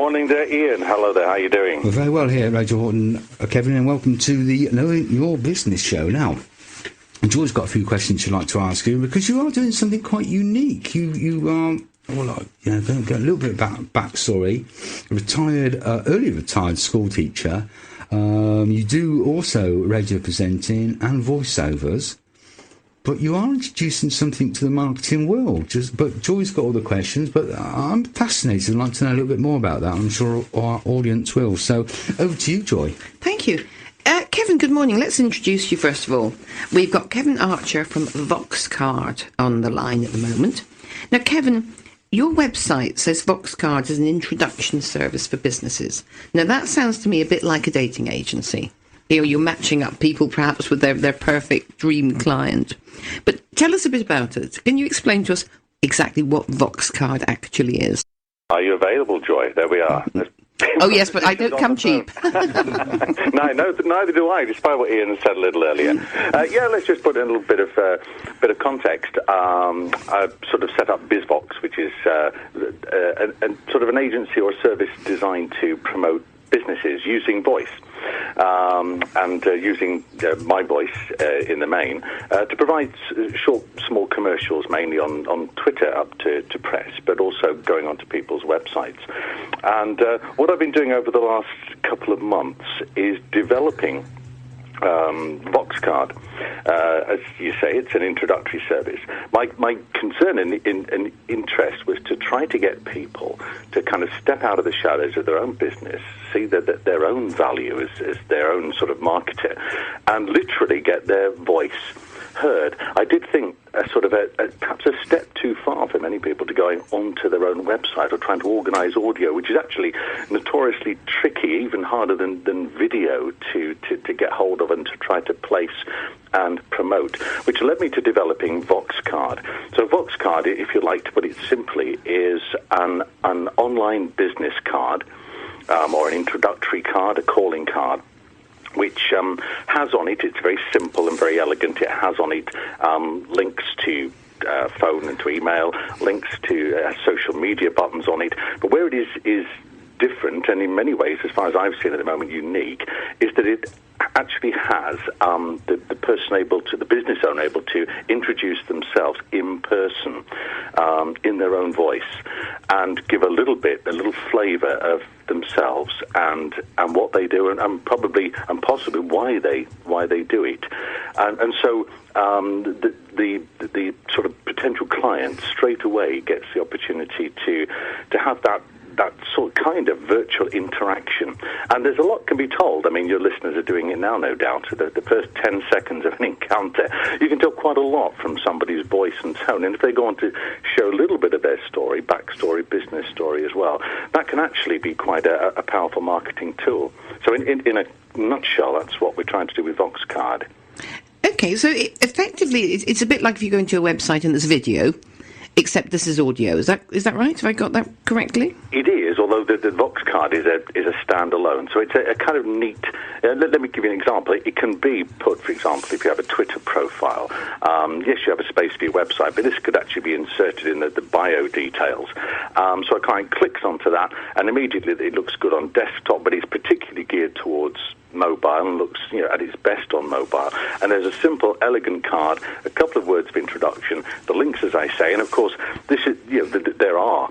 morning there, Ian. Hello there, how are you doing? We're very well here at Radio Horton, Kevin, and welcome to the Knowing Your Business show. Now, George's got a few questions she'd like to ask you, because you are doing something quite unique. You are, going to get a little bit about backstory. Early retired school teacher. You do also radio presenting and voiceovers. But you are introducing something to the marketing world. But Joy's got all the questions, but I'm fascinated and like to know a little bit more about that. I'm sure our audience will. So over to you, Joy. Thank you. Kevin, good morning. Let's introduce you first of all. We've got Kevin Archer from Voxcard on the line at the moment. Now, Kevin, your website says Voxcard is an introduction service for businesses. Now, that sounds to me a bit like a dating agency. You're matching up people perhaps with their perfect dream client. But tell us a bit about it. Can you explain to us exactly what Voxcard actually is? Are you available, Joy? There we are. Oh, yes, but I don't come cheap. No, neither do I, despite what Ian said a little earlier. Let's just put in a little bit of context. I've sort of set up BizVox, which is a sort of an agency or service designed to promote businesses using voice. And using my voice in the main to provide short, small commercials, mainly on Twitter up to press, but also going onto people's websites. And what I've been doing over the last couple of months is developing Voxcard. As you say, it's an introductory service. My concern and interest was to try to get people to kind of step out of the shadows of their own business, see that their own value as their own sort of marketer, and literally get their voice heard. I did think perhaps a step too far for many people to going onto their own website or trying to organise audio, which is actually notoriously tricky, even harder than video to get hold of and to try to place and promote, which led me to developing Voxcard. So Voxcard, if you like to put it simply, is an online business card or an introductory card, a calling card, which has on it, it's very simple and very elegant, it has on it links to phone and to email, links to social media buttons on it. But where it is different, and in many ways, as far as I've seen at the moment, unique, is that it actually has the person the business owner able to introduce themselves in person, in their own voice, and give a little flavour of themselves and what they do, and possibly why they do it, and so the sort of potential client straight away gets the opportunity to have that sort of kind of virtual interaction. And there's a lot can be told. I mean, your listeners are doing it now, no doubt. The first 10 seconds of an encounter, you can tell quite a lot from somebody's voice and tone. And if they go on to show a little bit of their story, backstory, business story as well, that can actually be quite a powerful marketing tool. So in a nutshell, that's what we're trying to do with Voxcard. Okay, so effectively, it's a bit like if you go into a website and there's video, except this is audio. Is that right? Have I got that correctly? It is, although the Voxcard is a standalone. So it's a kind of neat. Let me give you an example. It can be put, for example, if you have a Twitter profile. Yes, you have a space for your website, but this could actually be inserted in the bio details. So a client clicks onto that, and immediately it looks good on desktop, but it's particularly geared towards mobile and looks at its best on mobile. And there's a simple, elegant card, a couple of words of introduction, the links, as I say, and of course, this is there are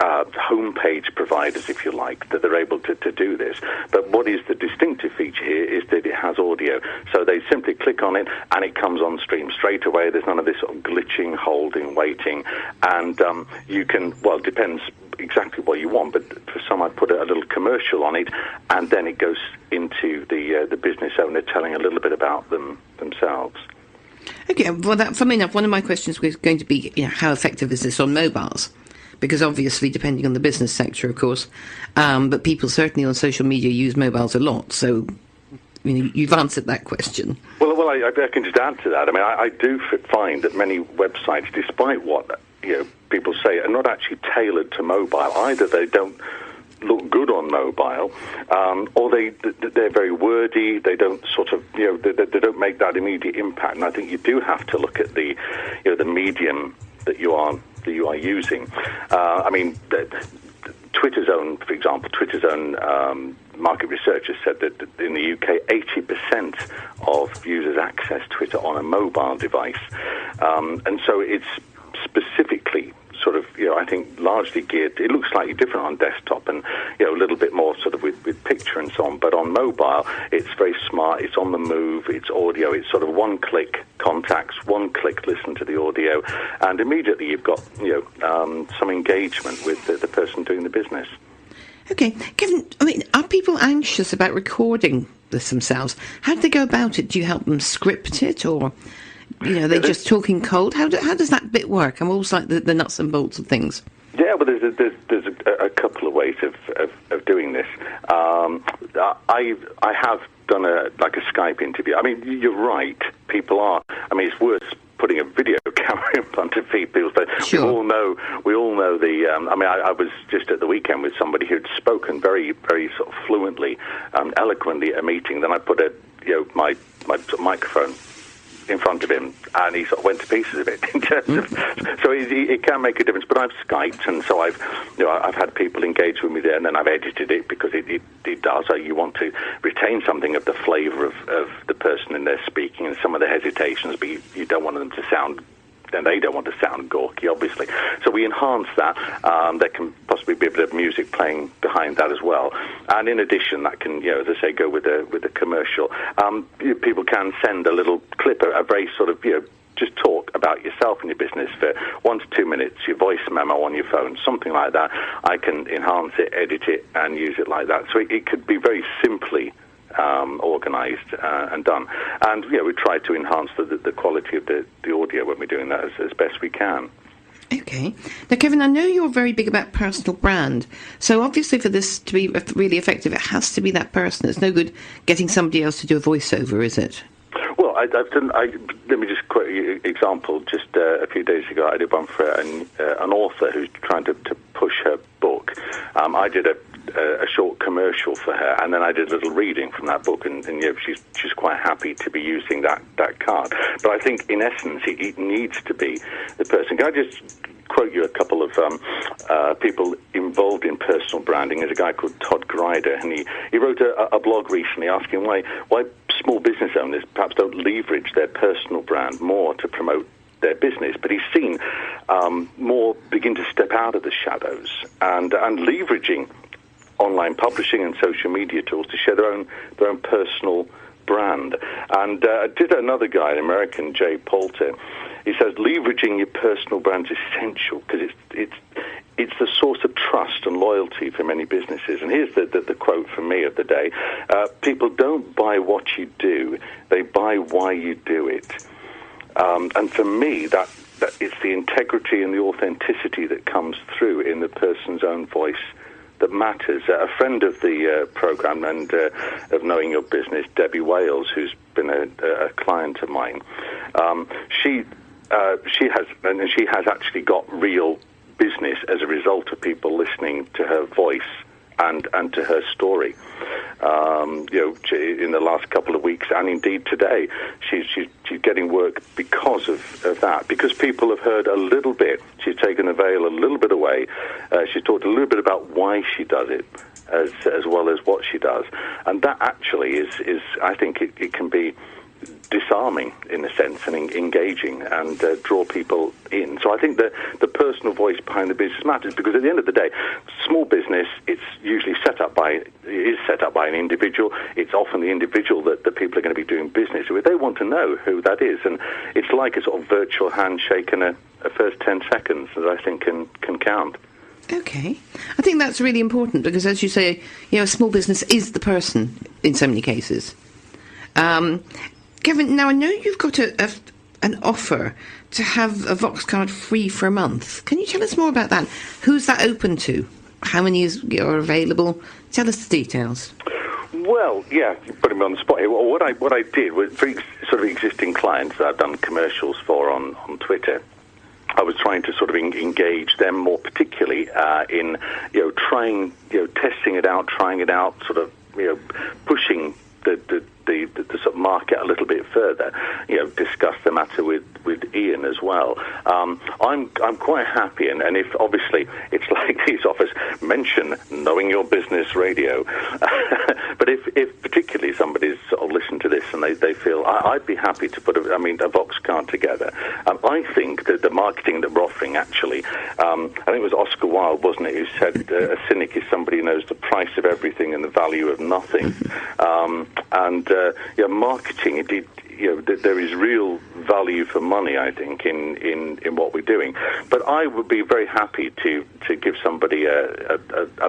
homepage providers, if you like, that are able to do this. But what is the distinctive feature here is that it has audio. So they simply click on it and it comes on stream straight away. There's none of this sort of glitching, holding, waiting. And you can, well, it depends exactly what you want, but for some I put a little commercial on it, and then it goes into the business owner telling a little bit about themselves. Okay, well, funnily enough, one of my questions was going to be, how effective is this on mobiles? Because obviously, depending on the business sector, of course, but people certainly on social media use mobiles a lot, so you've answered that question. Well, I can just add to that. I mean, I do find that many websites, despite what people say, are not actually tailored to mobile. Either they don't look good on mobile, or they're very wordy. They don't sort of they don't make that immediate impact. And I think you do have to look at the the medium that you are using. I mean, Twitter's own market research has said that in the UK, 80% of users access Twitter on a mobile device. And so it's specifically sort of, I think largely geared, it looks slightly different on desktop and, a little bit more sort of with picture and so on. But on mobile, it's very smart, it's on the move, it's audio, it's sort of one-click contacts, one-click listen to the audio, and immediately you've got, some engagement with the person doing the business. Okay, Kevin, are people anxious about recording this themselves? How do they go about it? Do you help them script it, or, they're just talking cold? How does that bit work? I'm always like the nuts and bolts of things. Yeah, well, there's a couple of ways of doing this. I have done a Skype interview. I mean, you're right. People are. I mean, it's worth putting a video camera in front of people. So sure. We all know the. I was just at the weekend with somebody who'd spoken very, very sort of fluently, eloquently at a meeting. Then I put my microphone in front of him, and he sort of went to pieces of it. In terms of, so it can make a difference. But I've Skyped, and so I've had people engage with me there, and then I've edited it because it does. So you want to retain something of the flavour of the person in there speaking and some of the hesitations, but you don't want them to sound. And they don't want to sound gawky, obviously. So we enhance that. There can possibly be a bit of music playing behind that as well. And in addition, that can, as I say, go with a commercial. People can send a little clip, a very sort of, just talk about yourself and your business for 1 to 2 minutes, your voice memo on your phone, something like that. I can enhance it, edit it, and use it like that. So it could be very simply organised and done. And we try to enhance the quality of the audio when we're doing that as best we can. Okay. Now, Kevin, I know you're very big about personal brand. So obviously for this to be really effective, it has to be that person. It's no good getting somebody else to do a voiceover, is it? Well, let me just quote you an example. Just a few days ago, I did one for an author who's trying to push her book. I did a short commercial for her, and then I did a little reading from that book, and she's quite happy to be using that card. But I think, in essence, it needs to be the person. Can I just quote you a couple of people involved in personal branding? There's a guy called Todd Grider, and he wrote a blog recently asking why small business owners perhaps don't leverage their personal brand more to promote their business, but he's seen more begin to step out of the shadows and leveraging online publishing and social media tools to share their own personal brand. And did another guy, an American, Jay Poulter, he says leveraging your personal brand is essential because it's the source of trust and loyalty for many businesses. And here's the quote from me of the day: people don't buy what you do, they buy why you do it. And for me, that it's the integrity and the authenticity that comes through in the person's own voice that matters. A friend of the program and of Knowing Your Business, Debbie Wales, who's been a client of mine, she has actually got real business as a result of people listening to her voice and to her story. In the last couple of weeks, and indeed today, she's getting work because of that. Because people have heard a little bit. She's taken the veil a little bit away. She's talked a little bit about why she does it, as well as what she does, and that actually is I think it can be disarming in a sense and engaging and draw people in. So I think that the personal voice behind the business matters, because at the end of the day, small business, it's usually set up by an individual. It's often the individual that the people are going to be doing business with. They want to know who that is, and it's like a sort of virtual handshake and a first 10 seconds that I think can count. Okay. I think that's really important because, as you say, a small business is the person in so many cases. Kevin, now I know you've got an offer to have a VoxCard free for a month. Can you tell us more about that? Who's that open to? How many are available? Tell us the details. Well, yeah, you put me on the spot here. Well, what I did was for sort of existing clients that I've done commercials for on Twitter, I was trying to sort of engage them more particularly in trying, testing it out, trying it out, sort of pushing the sort of market a little bit further, discuss the matter with Ian as well. I'm quite happy, and if obviously it's like these offers mention Knowing Your Business Radio, but if particularly somebody's sort of listened to this and they feel I'd be happy to put a Vox card together. I think that the marketing that we're offering actually, I think it was Oscar Wilde, wasn't it, who said a cynic is somebody who knows the price of everything and the value of nothing. Marketing, indeed, there is real value for money, I think, in what we're doing. But I would be very happy to give somebody a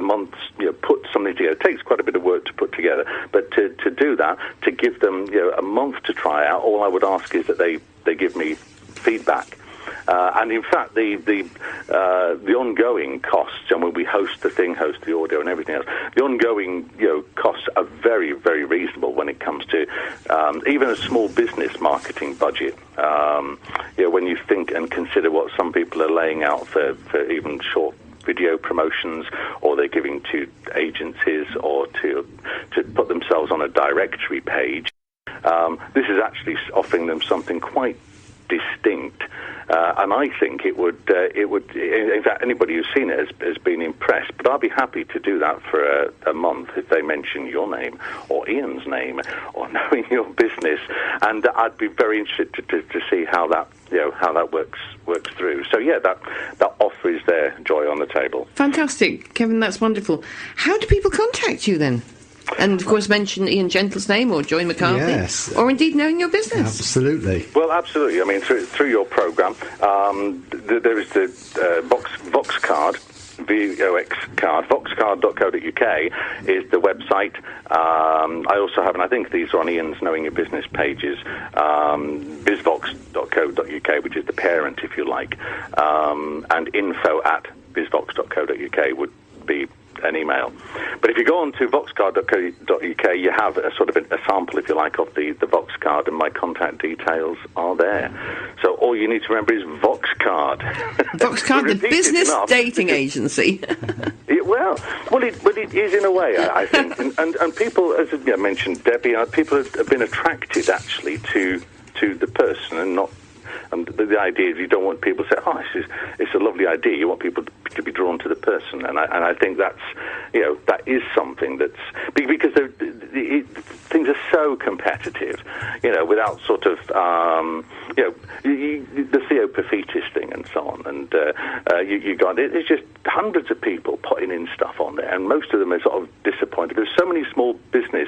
month's, put something together. It takes quite a bit of work to put together, but to do that, to give them a month to try out, all I would ask is that they give me feedback. And in fact, the ongoing costs, and when we host the thing, host the audio and everything else, the ongoing costs are very, very reasonable when it comes to even a small business marketing budget. When you think and consider what some people are laying out for even short video promotions, or they're giving to agencies, or to put themselves on a directory page, this is actually offering them something quite distinct, and I think it would. In fact, anybody who's seen it has been impressed. But I'll be happy to do that for a month if they mention your name or Ian's name or Knowing Your Business, and I'd be very interested to see how that works through. So yeah, that offer is there, Joy, on the table. Fantastic, Kevin. That's wonderful. How do people contact you then? And, of course, mention Ian Gentle's name or Joy McCarthy. Yes. Or indeed Knowing Your Business. Absolutely. Well, absolutely. I mean, through your programme, there is the Vox card, VOX card, voxcard.co.uk is the website. I also have, and I think these are on Ian's Knowing Your Business pages, bizvox.co.uk, which is the parent, if you like, and info@bizvox.co.uk would be an email. But if you go on to voxcard.co.uk, you have a sort of a sample, if you like, of the Vox card, and my contact details are there. So all you need to remember is Vox card. Vox card, the business dating agency. It is in a way, I think. And people, as I mentioned, Debbie, people have been attracted actually to the person and not. And the idea is you don't want people to say, it's a lovely idea. You want people to be drawn to the person. And I think that's, that is something that's... Because things are so competitive, without sort of, the Theo Paphitis thing and so on. And it's just hundreds of people putting in stuff on there. And most of them are sort of disappointed. There's so many small business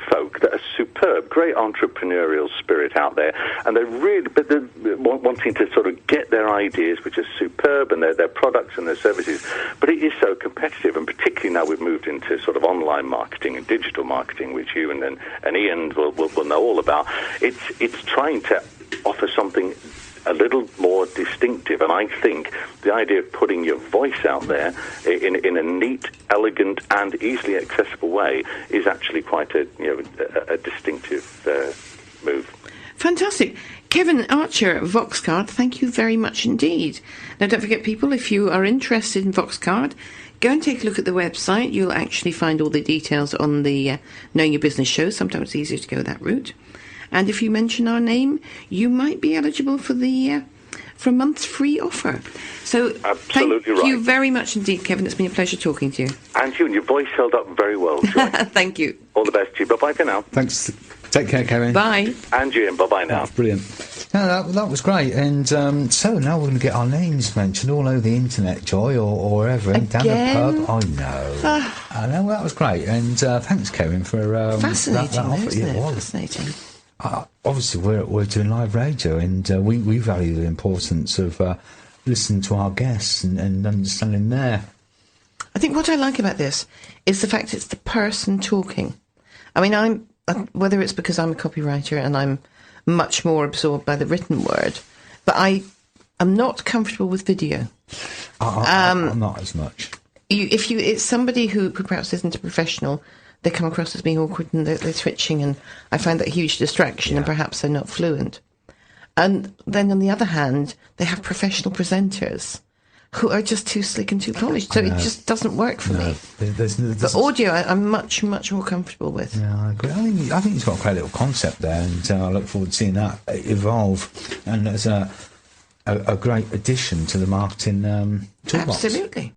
folk that are superb, great entrepreneurial spirit out there. And they're wanting to sort of get their ideas, which are superb, and their products and their services, but it is so competitive, and particularly now we've moved into sort of online marketing and digital marketing, which you and Ian will know all about. It's trying to offer something a little more distinctive, and I think the idea of putting your voice out there in a neat, elegant, and easily accessible way is actually quite a distinctive move. Fantastic. Kevin Archer, Voxcard, thank you very much indeed. Now, don't forget, people, if you are interested in Voxcard, go and take a look at the website. You'll actually find all the details on the Knowing Your Business show. Sometimes it's easier to go that route. And if you mention our name, you might be eligible for a month's free offer. So absolutely thank you very much indeed, Kevin. It's been a pleasure talking to you. And your voice held up very well, Joy. Thank you. All the best to you. Bye-bye for now. Thanks. Take care, Kevin. Bye. And you, and bye-bye now. That's brilliant. No, that was great. And so now we're going to get our names mentioned all over the internet, Joy, or wherever. Down the pub. I know. I know. Well, that was great. And thanks, Kevin, for fascinating, that offer. Isn't it? It was Fascinating. Obviously, we're doing live radio, and we value the importance of listening to our guests and understanding their... I think what I like about this is the fact it's the person talking. I mean, whether it's because I'm a copywriter and I'm much more absorbed by the written word, but I am not comfortable with video. I'm not as much. It's somebody who perhaps isn't a professional, they come across as being awkward and they're twitching, and I find that a huge distraction, and perhaps they're not fluent. And then on the other hand, they have professional presenters who are just too slick and too polished. So it just doesn't work for me. There's But audio, I'm much, much more comfortable with. Yeah, I agree. I think it's got a great little concept there, and I look forward to seeing that evolve. And as a great addition to the marketing toolbox. Absolutely.